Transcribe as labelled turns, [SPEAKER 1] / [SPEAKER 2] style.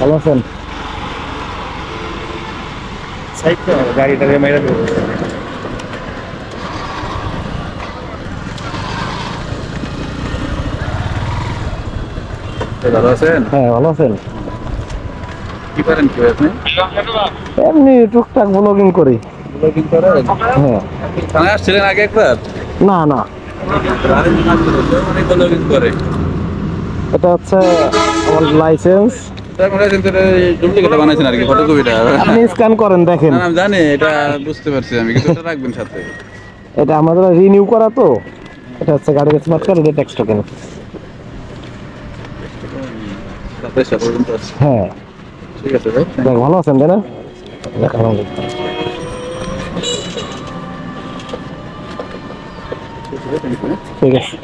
[SPEAKER 1] ভালো আছেন? গাড়িটা মেরে দেবো।
[SPEAKER 2] ভালো আছেন?
[SPEAKER 1] হ্যাঁ, ভালো আছেন?
[SPEAKER 2] কি করেন কি আপনি?
[SPEAKER 1] এমনি টুকটাক ব্লগিং করি।
[SPEAKER 2] ব্লগিং করেন?
[SPEAKER 1] হ্যাঁ।
[SPEAKER 2] থানায় আসছিলেন আগে একবার?
[SPEAKER 1] না না,
[SPEAKER 2] অনেক ব্লগিং করে।
[SPEAKER 1] এটা হচ্ছে আমার লাইসেন্স।
[SPEAKER 2] তার মনে হয় ডুপ্লিকেট বানাইছেন আর কি ফটোকপিটা।
[SPEAKER 1] আপনি স্ক্যান করেন দেখেন।
[SPEAKER 2] না না, আমি জানি এটা, বুঝতে পারছি আমি, কিছু একটা রাখবেন সাথে।
[SPEAKER 1] এটা আমাদের রিনিউ করা তো। এটা হচ্ছে গাড়ির স্মার্ট কার্ড, এটা ট্যাক্স টোকেন।
[SPEAKER 2] সাতাইশটা পর্যন্ত আছে।
[SPEAKER 1] হ্যাঁ।
[SPEAKER 2] ঠিক আছে ভাই।
[SPEAKER 1] দেখ, ভালো আছেন তাই না? দেখ, আলহামদুলিল্লাহ। ঠিক আছে।